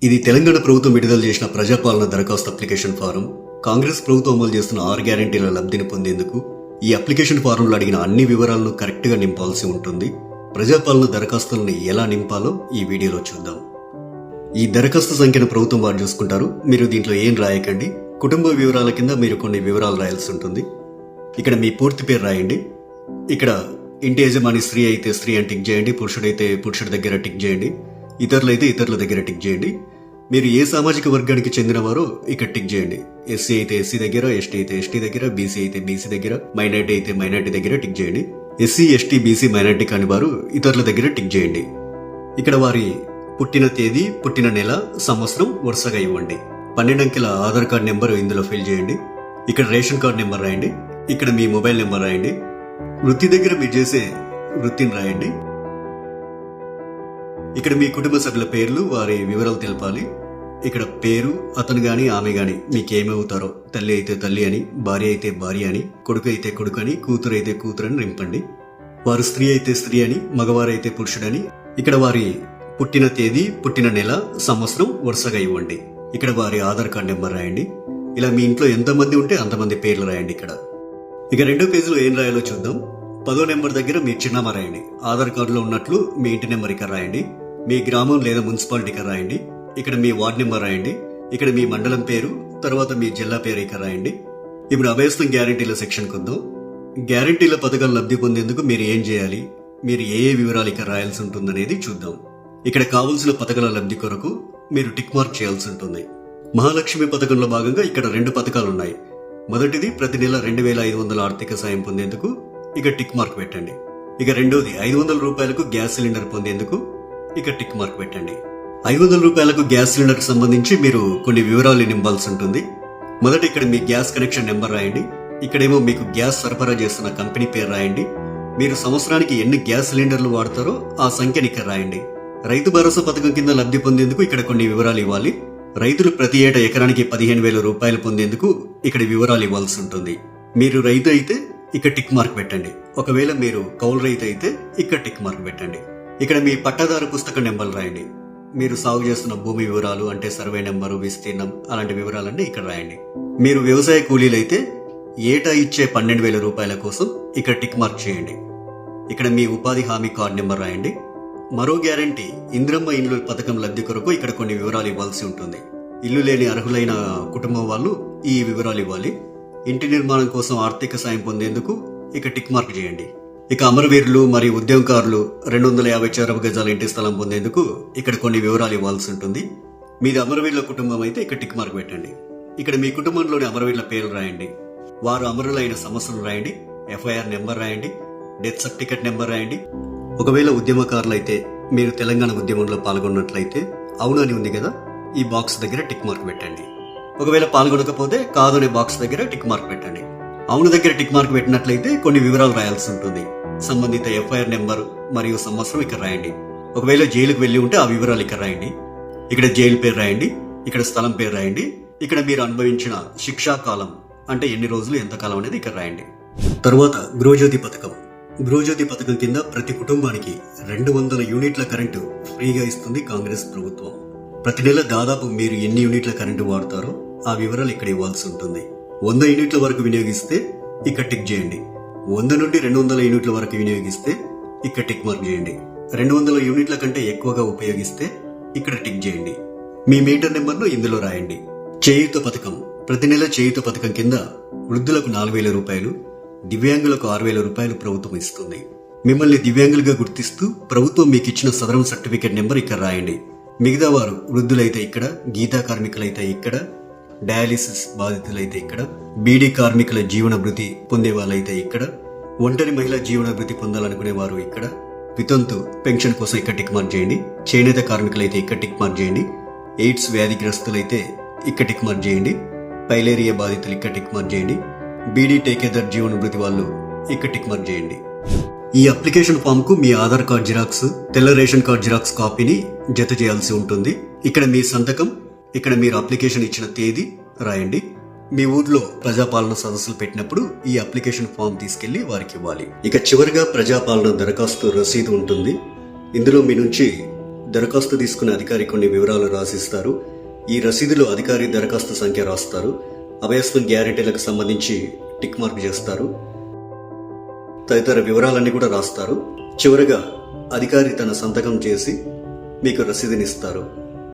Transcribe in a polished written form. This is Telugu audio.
ఇది తెలంగాణ ప్రభుత్వం విడుదల చేసిన ప్రజాపాలన దరఖాస్తు అప్లికేషన్ ఫారం. కాంగ్రెస్ ప్రభుత్వం అమలు చేస్తున్న 6 గ్యారెంటీల లబ్ధిని పొందేందుకు ఈ అప్లికేషన్ ఫారంలో అడిగిన అన్ని వివరాలను కరెక్ట్గా నింపాల్సి ఉంటుంది. ప్రజాపాలన దరఖాస్తులను ఎలా నింపాలో ఈ వీడియోలో చూద్దాం. ఈ దరఖాస్తు సంఖ్యను ప్రభుత్వం వారు చూసుకుంటారు. మీరు దీంట్లో ఏం రాయకండి. కుటుంబ వివరాల కింద మీరు కొన్ని వివరాలు రాయాల్సి ఉంటుంది. ఇక్కడ మీ పూర్తి పేరు రాయండి. ఇక్కడ ఇంటి యజమాని స్త్రీ అయితే స్త్రీ అని టిక్ చేయండి, పురుషుడైతే పురుషుడి దగ్గర టిక్ చేయండి, ఇతరులైతే ఇతరుల దగ్గర టిక్ చేయండి. మీరు ఏ సామాజిక వర్గానికి చెందినవారో ఇక్కడ టిక్ చేయండి. ఎస్సీ అయితే ఎస్సీ దగ్గర, ఎస్టీ అయితే ఎస్టీ దగ్గర, బీసీ అయితే బీసీ దగ్గర, మైనార్టీ అయితే మైనార్టీ దగ్గర టిక్ చేయండి. ఎస్సీ ఎస్టీ బీసీ మైనార్టీ కాని వారు ఇతరుల దగ్గర టిక్ చేయండి. ఇక్కడ వారి పుట్టిన తేదీ, పుట్టిన నెల, సంవత్సరం వరుసగా ఇవ్వండి. 12 అంకెల ఆధార్ కార్డ్ నెంబర్ ఇందులో ఫిల్ చేయండి. ఇక్కడ రేషన్ కార్డ్ నెంబర్ రాయండి. ఇక్కడ మీ మొబైల్ నెంబర్ రాయండి. వృత్తి దగ్గర మీరు చేసే వృత్తిని రాయండి. ఇక్కడ మీ కుటుంబ సభ్యుల పేర్లు, వారి వివరాలు తెలపాలి. ఇక్కడ పేరు, అతను గాని ఆమె గాని మీకేమవుతారో, తల్లి అయితే తల్లి అని, భార్య అయితే భార్య అని, కొడుకు అయితే కొడుకు అని, కూతురు అయితే కూతురు అని నింపండి. వారు స్త్రీ అయితే స్త్రీ అని, మగవారైతే పురుషుడని. ఇక్కడ వారి పుట్టిన తేదీ, పుట్టిన నెల, సంవత్సరం వరుసగా ఇవ్వండి. ఇక్కడ వారి ఆధార్ కార్డ్ నెంబర్ రాయండి. ఇలా మీ ఇంట్లో ఎంతమంది ఉంటే అంతమంది పేర్లు రాయండి. ఇక 2వ పేజీలో ఏం రాయాలో చూద్దాం. 10వ నెంబర్ దగ్గర మీ చిరునామా రాయండి. ఆధార్ కార్డులో ఉన్నట్లు మీ ఇంటి నెంబర్ ఇక్కడ రాయండి. మీ గ్రామం లేదా మున్సిపాలిటీ ఇక్కడ రాయండి. ఇక్కడ మీ వార్డ్ నెంబర్ రాయండి. ఇక్కడ మీ మండలం పేరు, తర్వాత మీ జిల్లా పేరు ఇక్కడ రాయండి. ఇప్పుడు అభయస్థం గ్యారెంటీల సెక్షన్ కొద్దాం. గ్యారెంటీల పథకాలు లబ్ధి పొందేందుకు మీరు ఏం చేయాలి, మీరు ఏ వివరాలు ఇక్కడ రాయాల్సి ఉంటుందనేది చూద్దాం. ఇక్కడ కావలసిన పథకాల లబ్ధి కొరకు మీరు టిక్ మార్క్ చేయాల్సి ఉంటుంది. మహాలక్ష్మి పథకంలో భాగంగా ఇక్కడ 2 పథకాలు ఉన్నాయి. మొదటిది ప్రతి నెల 2500 ఆర్థిక సాయం పొందేందుకు ఇక టిక్ మార్క్ పెట్టండి. ఇక రెండోది 500 రూపాయలకు గ్యాస్ సిలిండర్ పొందేందుకు ఇక టిక్ మార్క్ పెట్టండి. 500 రూపాయలకు గ్యాస్ సిలిండర్ కు సంబంధించి మీరు కొన్ని వివరాలు నింపాల్సి ఉంటుంది. మొదట ఇక్కడ మీ గ్యాస్ కనెక్షన్ నెంబర్ రాయండి. ఇక్కడేమో మీకు గ్యాస్ సరఫరా చేస్తున్న కంపెనీ పేరు రాయండి. మీరు సంవత్సరానికి ఎన్ని గ్యాస్ సిలిండర్లు వాడతారో ఆ సంఖ్యని ఇక్కడ రాయండి. రైతు భరోసా పథకం కింద లబ్ధి పొందేందుకు ఇక్కడ కొన్ని వివరాలు ఇవ్వాలి. రైతులు ప్రతి ఏటా ఎకరానికి 15,000 రూపాయలు పొందేందుకు ఇక్కడ వివరాలు ఇవ్వాల్సి ఉంటుంది. మీరు రైతు అయితే ఇక్కడ టిక్ మార్క్ పెట్టండి. ఒకవేళ మీరు కౌలు రైతు అయితే ఇక్కడ టిక్ మార్క్ పెట్టండి. ఇక్కడ మీ పట్టాదారు పుస్తక నెంబర్ రాయండి. మీరు సాగు చేస్తున్న భూమి వివరాలు అంటే సర్వే నెంబరు, విస్తీర్ణం అలాంటి వివరాలన్నీ ఇక్కడ రాయండి. మీరు వ్యవసాయ కూలీలైతే ఏటా ఇచ్చే 12,000 రూపాయల కోసం ఇక్కడ టిక్ మార్క్ చేయండి. ఇక్కడ మీ ఉపాధి హామీ కార్డు నెంబర్ రాయండి. మరో గ్యారంటీ ఇంద్రమ్మ ఇండ్లు పథకం లబ్ధి కొరకు ఇక్కడ కొన్ని వివరాలు ఇవ్వాల్సి ఉంటుంది. ఇల్లు లేని అర్హులైన కుటుంబం వాళ్ళు ఈ వివరాలు ఇవ్వాలి. ఇంటి నిర్మాణం కోసం ఆర్థిక సాయం పొందేందుకు ఇక టిక్ మార్క్ చేయండి. ఇక అమరవీరులు మరియు ఉద్యమకారులు 250 చదరపు గజాల ఇంటి స్థలం పొందేందుకు ఇక్కడ కొన్ని వివరాలు ఇవ్వాల్సి ఉంటుంది. మీది అమరవీరుల కుటుంబం అయితే ఇక్కడ టిక్ మార్క్ పెట్టండి. ఇక్కడ మీ కుటుంబంలోని అమరవీరుల పేర్లు రాయండి. వారు అమరులైన సంవత్సరం రాయండి. FIR నెంబర్ రాయండి. డెత్ సర్టిఫికెట్ నెంబర్ రాయండి. ఒకవేళ ఉద్యమకారులైతే మీరు తెలంగాణ ఉద్యమంలో పాల్గొన్నట్లయితే అవును అని ఉంది కదా, ఈ బాక్స్ దగ్గర టిక్ మార్క్ పెట్టండి. ఒకవేళ పాల్గొనకపోతే కాదు అనే బాక్స్ దగ్గర టిక్ మార్క్ పెట్టండి. అవును దగ్గర టిక్ మార్క్ పెట్టినట్లయితే కొన్ని వివరాలు రాయాల్సి ఉంటుంది. సంబంధిత FIR నెంబర్ మరియు సంవత్సరం ఇక్కడ రాయండి. ఒకవేళ జైలుకు వెళ్లి ఉంటే ఆ వివరాలు ఇక్కడ రాయండి. ఇక్కడ జైలు పేరు రాయండి. ఇక్కడ స్థలం పేరు రాయండి. ఇక్కడ మీరు అనుభవించిన శిక్షా కాలం అంటే ఎన్ని రోజులు, ఎంత కాలం అనేది ఇక్కడ రాయండి. తరువాత గృహజ్యోతి పథకం. గృహజ్యోతి పథకం కింద ప్రతి కుటుంబానికి 200 యూనిట్ల కరెంటు ఫ్రీగా ఇస్తుంది కాంగ్రెస్ ప్రభుత్వం. ప్రతి నెల దాదాపు మీరు ఎన్ని యూనిట్ల కరెంటు వాడతారో ఆ వివరాలు ఇక్కడ ఇవ్వాల్సి ఉంటుంది. 100 యూనిట్ల వరకు వినియోగిస్తే ఇక్కడ టిక్ చేయండి. 100 నుండి 200 యూనిట్ల వరకు వినియోగిస్తే ఇక్కడ టిక్ మార్క్ చేయండి. 200 యూనిట్ల కంటే ఎక్కువగా ఉపయోగిస్తే ఇక్కడ టిక్ చేయండి. మీ మీటర్ నెంబర్ను ఇందులో రాయండి. చేయూత పథకం. ప్రతి నెల చేయూత పథకం కింద వృద్ధులకు 4,000 రూపాయలు, దివ్యాంగులకు 6,000 రూపాయలు ప్రభుత్వం ఇస్తుంది. మిమ్మల్ని దివ్యాంగులుగా గుర్తిస్తూ ప్రభుత్వం మీకు ఇచ్చిన సదరం సర్టిఫికేట్ నెంబర్ ఇక్కడ రాయండి. మిగతా వారు వృద్ధులైతే ఇక్కడ, గీతా కార్మికులైతే ఇక్కడ, డయాలిసిస్ బాధితులైతే ఇక్కడ, బీడీ కార్మికుల జీవన భృతి పొందే వాళ్ళైతే ఇక్కడ, ఒంటరి మహిళా జీవన భృతి పొందాలనుకునే వారు ఇక్కడ, వితంతు పెన్షన్ కోసం ఇక్కడ టిక్ మార్క్ చేయండి. చేనేత కార్మికులైతే ఇక్కడ టిక్ మార్క్ చేయండి. ఎయిడ్స్ వ్యాధిగ్రస్తులైతే ఇక్కడ టిక్ మార్క్ చేయండి. పైలేరియా బాధితులు ఇక్కడ టిక్ మార్క్ చేయండి. బీడీ టేకేదర్ జీవన భృతి వాళ్ళు ఇక్కడ టిక్ మార్క్ చేయండి. ఈ అప్లికేషన్ ఫామ్ కు మీ ఆధార్ కార్డ్ జిరాక్స్, తెల్ల రేషన్ కార్డ్ జిరాక్స్ కాపీని జత చేయాల్సి ఉంటుంది. ఇక్కడ మీ సంతకం, ఇక్కడ మీరు అప్లికేషన్ ఇచ్చిన తేదీ రాయండి. మీ ఊర్లో ప్రజాపాలన సదస్సులు పెట్టినప్పుడు ఈ అప్లికేషన్ ఫామ్ తీసుకెళ్లి వారికి ఇవ్వాలి. ఇక చివరిగా ప్రజాపాలన దరఖాస్తు రసీదు ఉంటుంది. ఇందులో మీ నుంచి దరఖాస్తు తీసుకునే అధికారి కొన్ని వివరాలు రాసిస్తారు. ఈ రసీదులో అధికారి దరఖాస్తు సంఖ్య రాస్తారు. అభయస్థం గ్యారెంటీలకు సంబంధించి టిక్ మార్క్ చేస్తారు. తదితర వివరాలన్నీ కూడా రాస్తారు. చివరగా అధికారి తన సంతకం చేసి మీకు రసీదునిస్తారు.